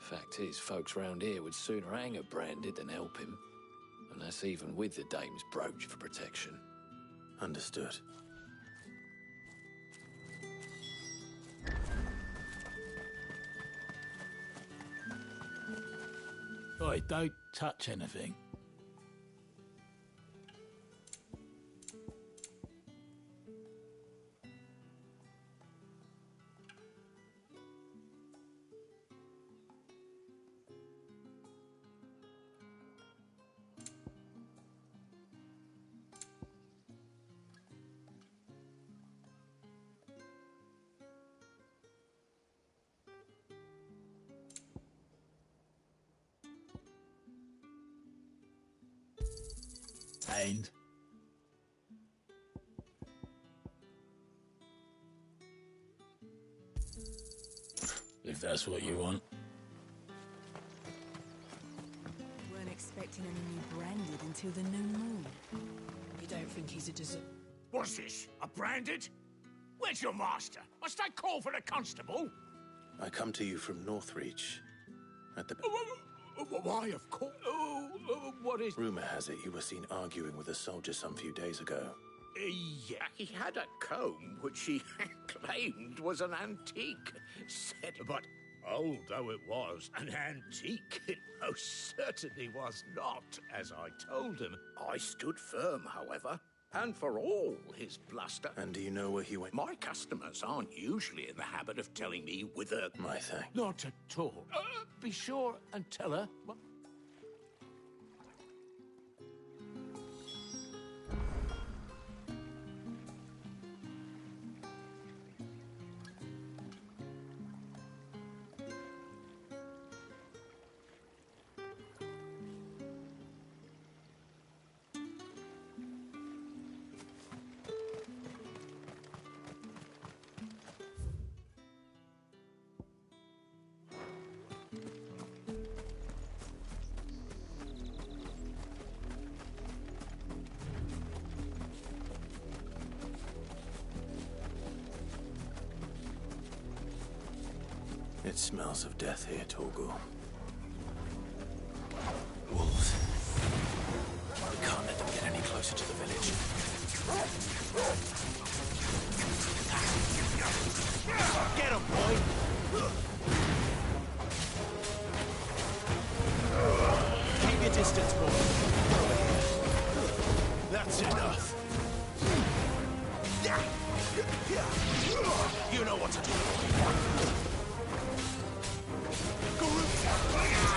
Fact is, folks round here would sooner hang a branded than help him. And that's even with the dame's brooch for protection. Understood. Oi, don't touch anything. And if that's what you want. Weren't expecting any new branded until the new moon. You don't think he's a dessert? What's this? A branded? Where's your master? Must I call for the constable? I come to you from Northreach. At the... Why, of course. What is... Rumor has it you were seen arguing with a soldier some few days ago. Yeah, he had a comb which he claimed was an antique. Said, but old though it was, an antique it most certainly was not, as I told him. I stood firm, however, and for all his bluster. And do you know where he went? My customers aren't usually in the habit of telling me whither. My thanks. Not at all. Be sure and tell her. It smells of death here, Torgor. Wolves. We can't let them get any closer to the village. Get him, boy! Keep your distance, boy. That's enough. You know what to do.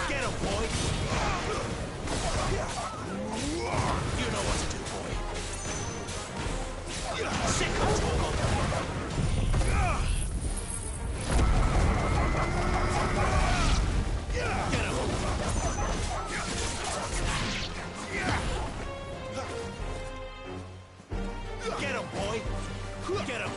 Get him, boy! You know what to do, boy. Sick of trouble. Get him! Get him, boy! Get him!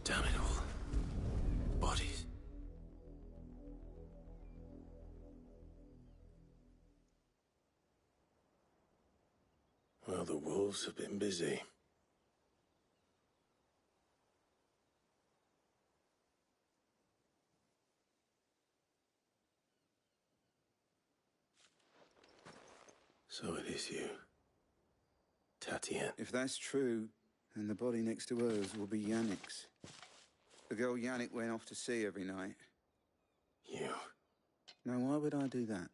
Damn it all. Bodies. Well, the wolves have been busy. So it is you, Tatienne. If that's true, then the body next to hers will be Yannick's. The girl Yannick went off to see every night. You? Now, why would I do that?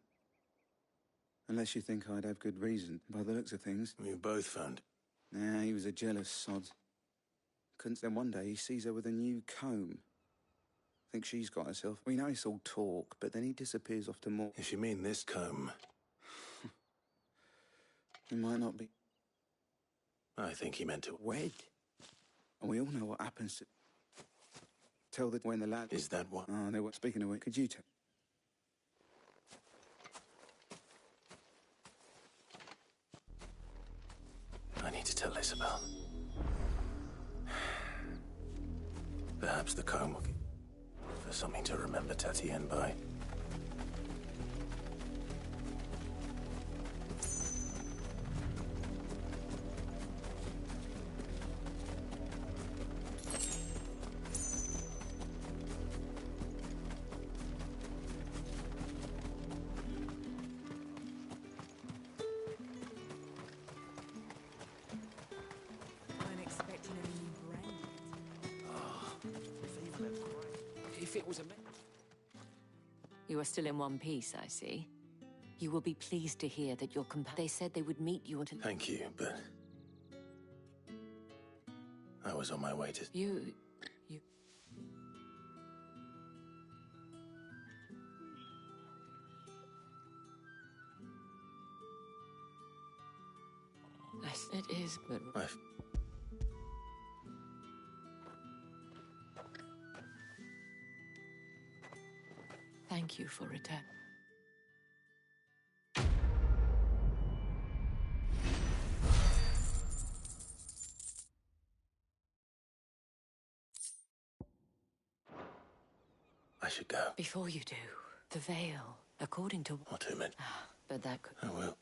Unless you think I'd have good reason, by the looks of things. We both found. Nah, he was a jealous sod. Couldn't then one day he sees her with a new comb. Think she's got herself. We know it's all talk, but then he disappears off to more. If you mean this comb... He might not be... I think he meant to... Wed. And we all know what happens to... Tell that when the lad... Is that what? Oh, they were... Speaking of which, could you tell... I need to tell Isabel. Perhaps the comb will... for something to remember Tatienne by. If it was a... You are still in one piece, I see. You will be pleased to hear that your They said they would meet you until... Thank you, but... I was on my way to... You... Yes, it is, but... Thank you for return. I should go. Before you do, the veil, according to... What, Umid? But that could... I will.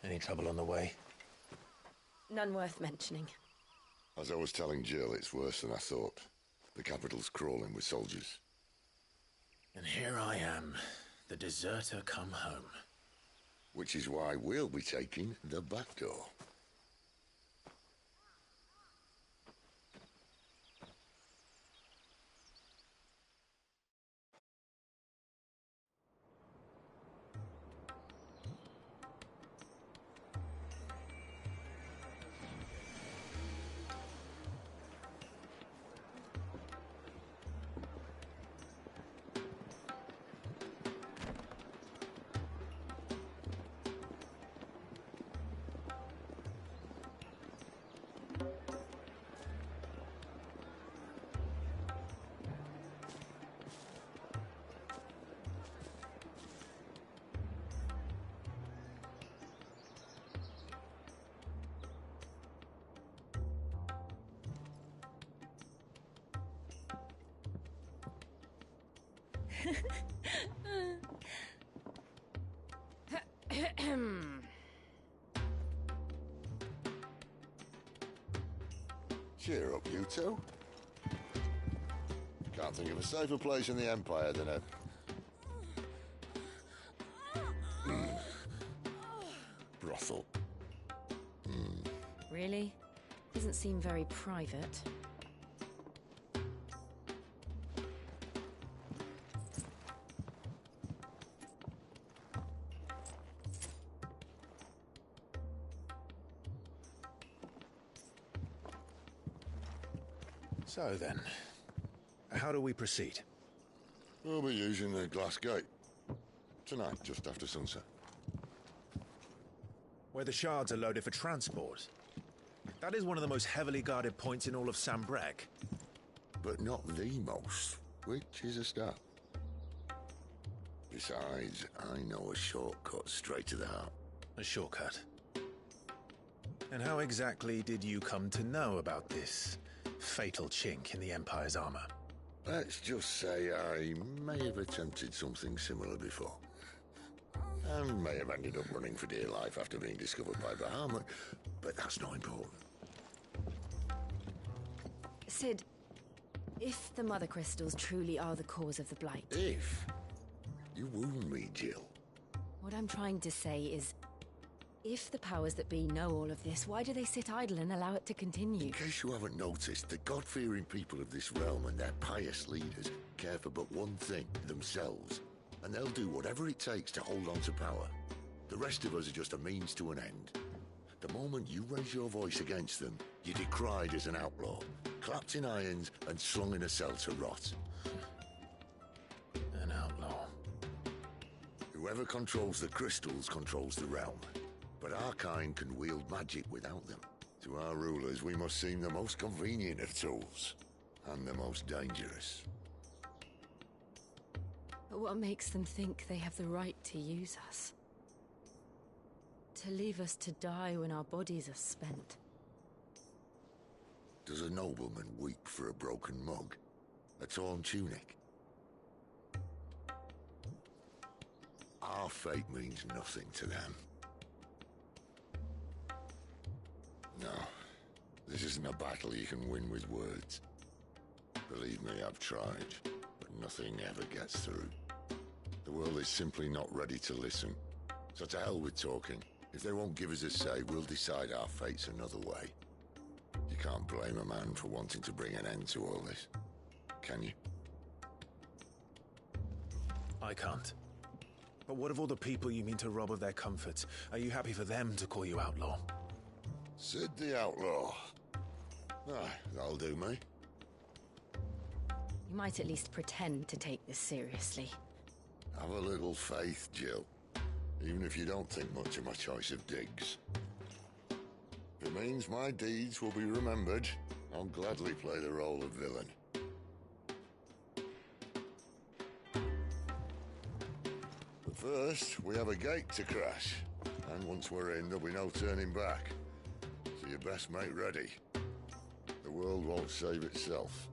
Any trouble on the way? None worth mentioning. As I was telling Jill, it's worse than I thought. The capital's crawling with soldiers. And here I am, the deserter come home. Which is why we'll be taking the back door. Cheer up, you two. Can't think of a safer place in the Empire than a... brothel. Really? Doesn't seem very private. So then, how do we proceed? We'll be using the glass gate. Tonight, just after sunset. Where the shards are loaded for transport. That is one of the most heavily guarded points in all of Sambrec. But not the most, which is a start. Besides, I know a shortcut straight to the heart. A shortcut? And how exactly did you come to know about this fatal chink in the Empire's armor? Let's just say I may have attempted something similar before. And may have ended up running for dear life after being discovered by Bahamut, but that's not important. Sid, if the Mother Crystals truly are the cause of the Blight... If? You wound me, Jill. What I'm trying to say is, if the powers that be know all of this, why do they sit idle and allow it to continue? In case you haven't noticed, the God-fearing people of this realm and their pious leaders care for but one thing, themselves. And they'll do whatever it takes to hold on to power. The rest of us are just a means to an end. The moment you raise your voice against them, you're decried as an outlaw, clapped in irons and slung in a cell to rot. An outlaw. Whoever controls the crystals controls the realm. But our kind can wield magic without them. To our rulers, we must seem the most convenient of tools, and the most dangerous. But what makes them think they have the right to use us? To leave us to die when our bodies are spent? Does a nobleman weep for a broken mug? A torn tunic? Our fate means nothing to them. No, this isn't a battle you can win with words. Believe me, I've tried, but nothing ever gets through. The world is simply not ready to listen. So to hell with talking. If they won't give us a say, we'll decide our fates another way. You can't blame a man for wanting to bring an end to all this, can you? I can't. But what of all the people you mean to rob of their comforts? Are you happy for them to call you outlaw? Sid the Outlaw. Ah, that'll do me. You might at least pretend to take this seriously. Have a little faith, Jill. Even if you don't think much of my choice of digs. If it means my deeds will be remembered, I'll gladly play the role of villain. But first, we have a gate to crash. And once we're in, there'll be no turning back. So you best make ready. The world won't save itself.